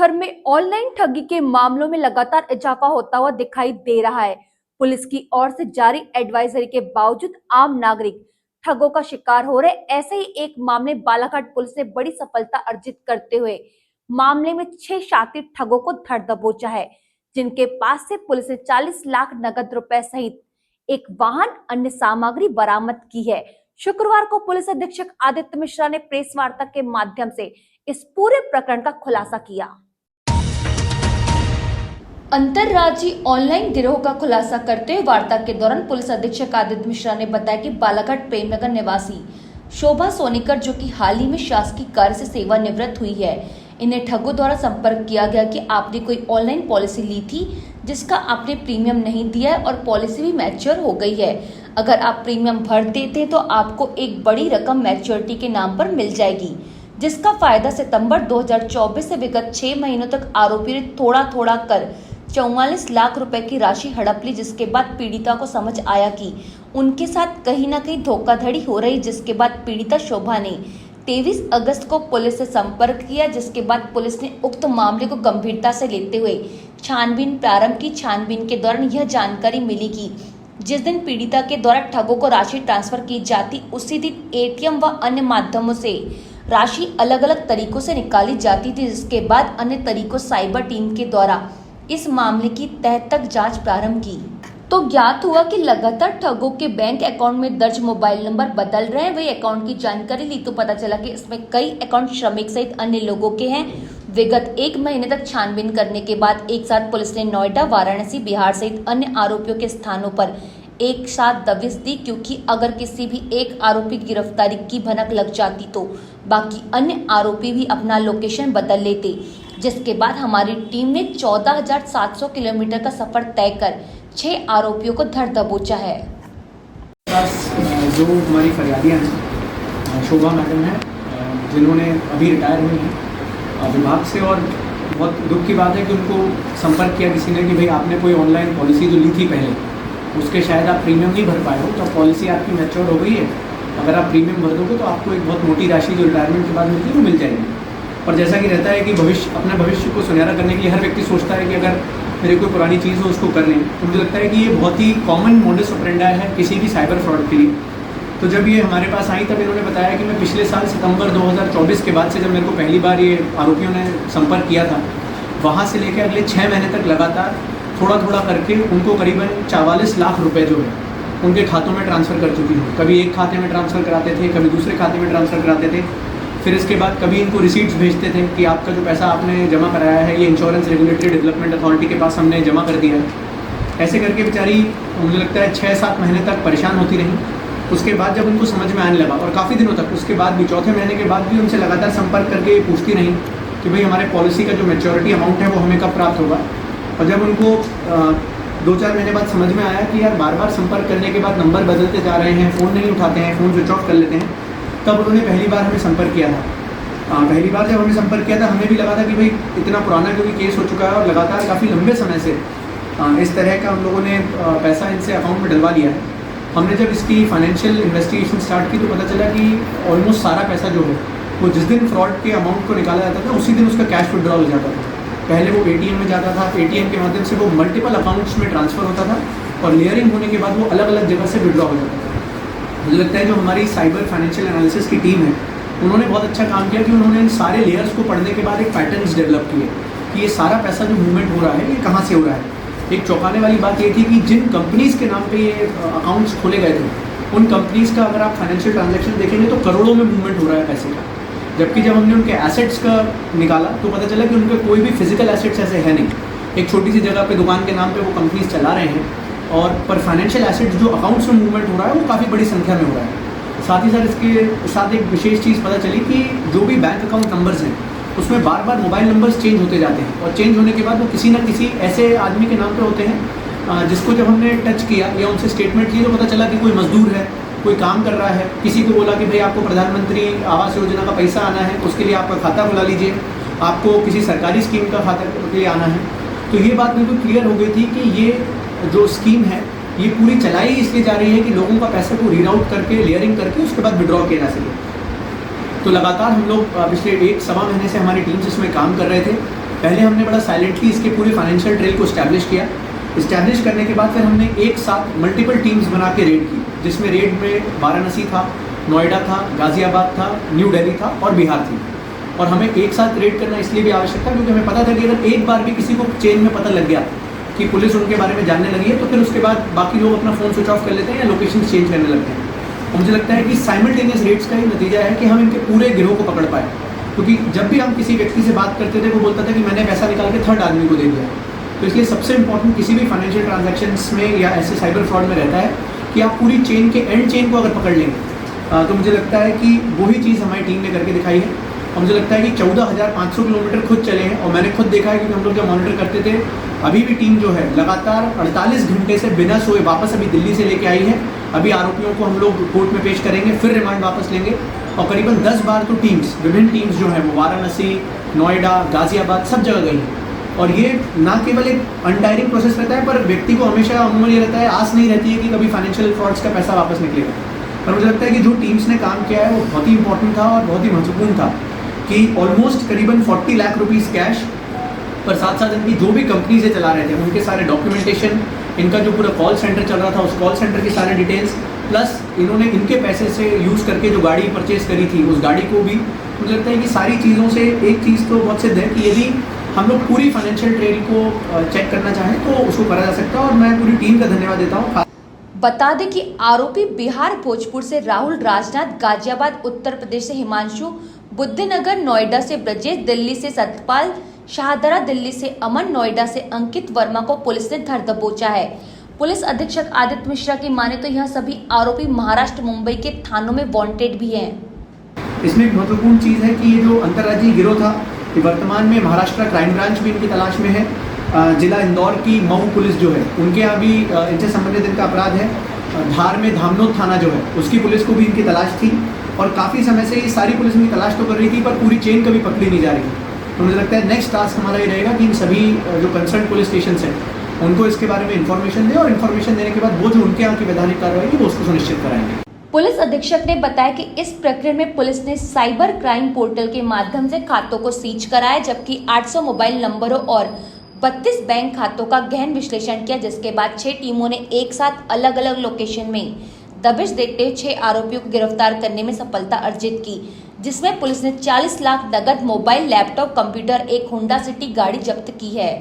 भर में ऑनलाइन ठगी के मामलों में लगातार इजाफा होता हुआ दिखाई दे रहा है। पुलिस की ओर से जारी एडवाइजरी के बावजूद आम नागरिक ठगों का शिकार हो रहे। ऐसे ही एक मामले बालाघाट पुलिस ने बड़ी सफलता अर्जित करते हुए मामले में 6 शातिर ठगों को धर दबोचा है, जिनके पास से पुलिस ने 40 लाख नगद रुपए सहित एक वाहन अन्य सामग्री बरामद की है। शुक्रवार को पुलिस अधीक्षक आदित्य मिश्रा ने प्रेस वार्ता के माध्यम से इस पूरे प्रकरण का खुलासा किया। अंतरराज्यीय ऑनलाइन गिरोह का खुलासा करते हुए वार्ता के दौरान पुलिस अधीक्षक आदित्य मिश्रा ने बताया कि बालाघाट प्रेमनगर निवासी शोभा सोनीकर, जो कि हाल ही में शासकीय कार्य से सेवानिवृत्त हुई है, इन्हें ठगों द्वारा संपर्क किया गया कि आपने कोई ऑनलाइन पॉलिसी ली थी जिसका आपने प्रीमियम नहीं दिया है और पॉलिसी भी मैच्योर हो गई है। अगर आप प्रीमियम भर देते हैं तो आपको एक बड़ी रकम मैच्योरिटी के नाम पर मिल जाएगी, जिसका फायदा सितंबर 2024 से विगत 6 महीनों तक आरोपी ने थोड़ा थोड़ा कर 44 लाख रुपए की राशि हड़प ली। जिसके बाद पीड़िता को समझ आया कि उनके साथ कहीं न कहीं धोखाधड़ी हो रही, जिसके बाद पीड़िता शोभा ने 23 अगस्त को पुलिस से संपर्क किया, जिसके बाद पुलिस ने उक्त मामले को गंभीरता से लेते हुए छानबीन प्रारंभ की। छानबीन के दौरान यह जानकारी मिली कि जिस दिन पीड़िता के द्वारा ठगों को राशि ट्रांसफर की जाती, उसी दिन एटीएम व अन्य माध्यमों से राशि अलग अलग तरीकों से निकाली जाती थी। जिसके बाद अन्य तरीकों साइबर टीम के द्वारा इस मामले की तह तक जांच प्रारंभ की तो ज्ञात हुआ कि लगातार ठगों के बैंक अकाउंट में दर्ज मोबाइल नंबर बदल रहे हैं। वही अकाउंट की जानकारी ली तो पता चला कि इसमें कई अकाउंट श्रमिक सहित अन्य लोगों के हैं। विगत 1 महीने तक छानबीन करने के बाद एक साथ पुलिस ने नोएडा, वाराणसी, बिहार सहित अन्य आरोपियों के स्थानों पर एक साथ दबिश दी, क्योंकि अगर किसी भी एक आरोपी की गिरफ्तारी की भनक लग जाती तो बाकी अन्य आरोपी भी अपना लोकेशन बदल लेते। जिसके बाद हमारी टीम ने 14,700 किलोमीटर का सफर तय कर 6 आरोपियों को धर दबोचा है। जो हमारी फरियादियाँ हैं, शोभा मैडम हैं, जिन्होंने अभी रिटायर हुई हैं विभाग से, और बहुत दुख की बात है कि उनको संपर्क किया किसी ने कि भाई आपने कोई ऑनलाइन पॉलिसी जो ली थी पहले, उसके शायद आप प्रीमियम नहीं भर पाए हो, तो पॉलिसी आपकी मैच्योर हो गई है, अगर आप प्रीमियम भर दोगे तो आपको एक बहुत मोटी राशि जो रिटायरमेंट के बाद मिलती है वो मिल जाएगी। और जैसा कि रहता है कि अपने भविष्य को सुनहरा करने के लिए हर व्यक्ति सोचता है कि अगर मेरे कोई पुरानी चीज़ हो उसको कर लें, तो मुझे लगता है कि ये बहुत ही कॉमन मोडस ऑपरेंडी है किसी भी साइबर फ्रॉड के लिए। तो जब ये हमारे पास आई तब इन्होंने बताया कि मैं पिछले साल सितंबर 2024 के बाद से, जब मेरे को पहली बार ये आरोपियों ने संपर्क किया था, वहाँ से लेकर अगले 6 महीने तक लगातार थोड़ा थोड़ा करके उनको करीबन 44 लाख रुपए जो है उनके खातों में ट्रांसफ़र कर चुकी हूँ। कभी एक खाते में ट्रांसफ़र कराते थे, कभी दूसरे खाते में ट्रांसफ़र कराते थे, फिर इसके बाद कभी इनको रिसीट्स भेजते थे कि आपका जो पैसा आपने जमा कराया है ये इंश्योरेंस रेगुलेटरी डेवलपमेंट अथॉरिटी के पास हमने जमा कर दिया है। ऐसे करके बेचारी मुझे लगता है 6-7 महीने तक परेशान होती रही। उसके बाद जब उनको समझ में आने लगा, और काफ़ी दिनों तक उसके बाद भी, चौथे महीने के बाद भी उनसे लगातार संपर्क करके पूछती रही कि भाई हमारे पॉलिसी का जो मैच्योरिटी अमाउंट है वो हमें कब प्राप्त होगा। और जब उनको 2-4 महीने बाद समझ में आया कि यार बार बार संपर्क करने के बाद नंबर बदलते जा रहे हैं, फ़ोन नहीं उठाते हैं, फ़ोन स्विच ऑफ कर लेते हैं, तब उन्होंने पहली बार हमें संपर्क किया था। पहली बार जब हमें संपर्क किया था हमें भी लगा था कि भाई इतना पुराना क्योंकि केस हो चुका है और लगातार काफ़ी लंबे समय से इस तरह का उन लोगों ने पैसा इनसे अकाउंट में डलवा लिया है। हमने जब इसकी फाइनेंशियल इन्वेस्टिगेशन स्टार्ट की तो पता चला कि ऑलमोस्ट सारा पैसा जो है वो जिस दिन फ्रॉड के अमाउंट को निकाला जाता था उसी दिन उसका कैश विड्रॉल हो जाता था। पहले वो एटीएम में जाता था, एटीएम के माध्यम से वो मल्टीपल अकाउंट्स में ट्रांसफ़र होता था और लेयरिंग होने के बाद वो अलग अलग जगह से विड्रॉ हो जाता था। मुझे लगता है जो हमारी साइबर फाइनेंशियल एनालिसिस की टीम है उन्होंने बहुत अच्छा काम किया कि उन्होंने इन सारे लेयर्स को पढ़ने के बाद एक पैटर्न्स डेवलप किए कि ये सारा पैसा जो मूवमेंट हो रहा है ये कहाँ से हो रहा है। एक चौंकाने वाली बात ये थी कि जिन कंपनीज़ के नाम पे ये अकाउंट्स खोले गए थे उन कंपनीज़ का अगर आप फाइनेंशियल ट्रांजैक्शन देखेंगे तो करोड़ों में मूवमेंट हो रहा है पैसे का। जबकि जब हमने उनके एसेट्स का निकाला तो पता चला कि उनके कोई भी फिजिकल एसेट्स ऐसे है नहीं। एक छोटी सी जगह पे दुकान के नाम पे वो कंपनीज चला रहे हैं, और पर फाइनेंशियल एसेट्स जो अकाउंट्स में मूवमेंट हो रहा है वो काफ़ी बड़ी संख्या में हो रहा है। साथ ही साथ इसके साथ एक विशेष चीज़ पता चली कि जो भी बैंक अकाउंट नंबर्स हैं उसमें बार बार मोबाइल नंबर्स चेंज होते जाते हैं, और चेंज होने के बाद वो किसी न किसी ऐसे आदमी के नाम पे होते हैं जिसको जब हमने टच किया या उनसे स्टेटमेंट की तो पता चला कि कोई मजदूर है, कोई काम कर रहा है, किसी को बोला कि भाई आपको प्रधानमंत्री आवास योजना का पैसा आना है, उसके लिए आपका खाता खुला लीजिए, आपको किसी सरकारी स्कीम का खाता के लिए आना है। तो ये बात बिल्कुल क्लियर हो गई थी कि ये जो स्कीम है ये पूरी चलाई इसलिए जा रही है कि लोगों का पैसे को रीड आउट करके, लेयरिंग करके उसके बाद विड्रॉ किया जा सके। तो लगातार हम लोग पिछले 1-1.25 महीने से हमारी टीम्स इसमें काम कर रहे थे। पहले हमने बड़ा साइलेंटली इसके पूरे फाइनेंशियल ट्रेल को इस्टेब्लिश किया। इस्टेब्लिश करने के बाद फिर हमने एक साथ मल्टीपल टीम्स बना के रेड की, जिसमें रेड में वाराणसी था, नोएडा था, गाजियाबाद था, न्यू दिल्ली था और बिहार थी। और हमें एक साथ रेड करना इसलिए भी आवश्यक था क्योंकि हमें पता था कि अगर एक बार भी किसी को चेन में पता लग गया कि पुलिस उनके बारे में जानने लगी है तो फिर उसके बाद बाकी लोग अपना फ़ोन स्विच ऑफ कर लेते हैं या लोकेशन चेंज करने लगते हैं। और मुझे लगता है कि साइमल्टेनियस रेड्स का ही नतीजा है कि हम इनके पूरे गिरोह को पकड़ पाए, क्योंकि जब भी हम किसी व्यक्ति से बात करते थे वो बोलता था कि मैंने पैसा निकाल के थर्ड आदमी को दे दिया। तो इसलिए सबसे इंपॉर्टेंट किसी भी फाइनेंशियल ट्रांजैक्शंस में या ऐसे साइबर फ्रॉड में रहता है कि आप पूरी चेन के एंड चेन को अगर पकड़ लेंगे तो मुझे लगता है कि वही चीज़ हमारी टीम ने करके दिखाई है। और मुझे लगता है कि 14,500 किलोमीटर खुद चले हैं और मैंने खुद देखा है क्योंकि हम लोग जब मॉनिटर करते थे, अभी भी टीम जो है लगातार 48 घंटे से बिना सोए वापस अभी दिल्ली से लेके आई है। अभी आरोपियों को हम लोग कोर्ट में पेश करेंगे, फिर रिमांड वापस लेंगे और करीबन 10 बार तो टीम्स, विभिन्न टीम्स जो है वो वाराणसी, नोएडा, गाजियाबाद सब जगह गई हैं। और ये ना केवल एक अनटायरिंग प्रोसेस रहता है, पर व्यक्ति को हमेशा अमूमन ये रहता है, आस नहीं रहती है कि कभी फाइनेंशियल फ्रॉड्स का पैसा वापस निकलेगा। पर मुझे लगता है कि जो टीम्स ने काम किया है वो बहुत ही इंपॉर्टेंट था और बहुत ही महत्वपूर्ण था कि ऑलमोस्ट करीबन 40 लाख रुपीस कैश, पर साथ साथ इनकी जो भी कंपनी से चला रहे थे उनके सारे डॉक्यूमेंटेशन, इनका जो पूरा कॉल सेंटर चल रहा था उस कॉल सेंटर की सारे डिटेल्स, प्लस इन्होंने इनके पैसे से यूज़ करके जो गाड़ी परचेज करी थी उस गाड़ी को भी। मुझे लगता है कि सारी चीज़ों से एक चीज़ तो बहुत सिद्ध है कि यदि हम लोग पूरी फाइनेंशियल ट्रेल को चेक करना चाहें तो उसको करा जा सकता है और मैं पूरी टीम का धन्यवाद देता हूँ। बता दें कि आरोपी बिहार भोजपुर से राहुल राजनाथ, गाजियाबाद उत्तर प्रदेश से हिमांशु, बुद्धिनगर नोएडा से ब्रजेश, दिल्ली से सतपाल, शाहदरा दिल्ली से अमन, नोएडा से अंकित वर्मा को पुलिस ने धर दबोचा है। पुलिस अधीक्षक आदित्य मिश्रा की माने तो यह सभी आरोपी महाराष्ट्र, मुंबई के थानों में वांटेड भी हैं। इसमें एक महत्वपूर्ण चीज़ है कि ये जो अंतर्राज्यीय गिरोह था ये वर्तमान में महाराष्ट्र क्राइम ब्रांच भी इनकी तलाश में है। जिला इंदौर की मऊ पुलिस जो है उनके यहाँ भी इनसे संबंधित इनका अपराध है। धार में धामनोद थाना जो है उसकी पुलिस को भी इनकी तलाश थी और काफ़ी समय से ये सारी पुलिस इनकी तलाश तो कर रही थी पर पूरी चेन कभी पकड़ी नहीं जा रही थी। तो मुझे लगता है नेक्स्ट टास्क हमारा ये रहेगा कि इन सभी जो कंसर्न पुलिस स्टेशन हैं उनको इसके बारे में इन्फॉर्मेशन दें और इन्फॉर्मेशन देने के बाद वो जो उनके यहाँ की वैधानिक कार्रवाई है वो उसको सुनिश्चित कराएंगे। पुलिस अधीक्षक ने बताया कि इस प्रकरण में पुलिस ने साइबर क्राइम पोर्टल के माध्यम से खातों को सीज कराया, जबकि 800 मोबाइल नंबरों और 32 बैंक खातों का गहन विश्लेषण किया, जिसके बाद 6 टीमों ने एक साथ अलग अलग लोकेशन में दबिश देते हुए 6 आरोपियों को गिरफ्तार करने में सफलता अर्जित की, जिसमें पुलिस ने 40 लाख नगद, मोबाइल, लैपटॉप, कंप्यूटर, एक होंडा सिटी गाड़ी जब्त की है।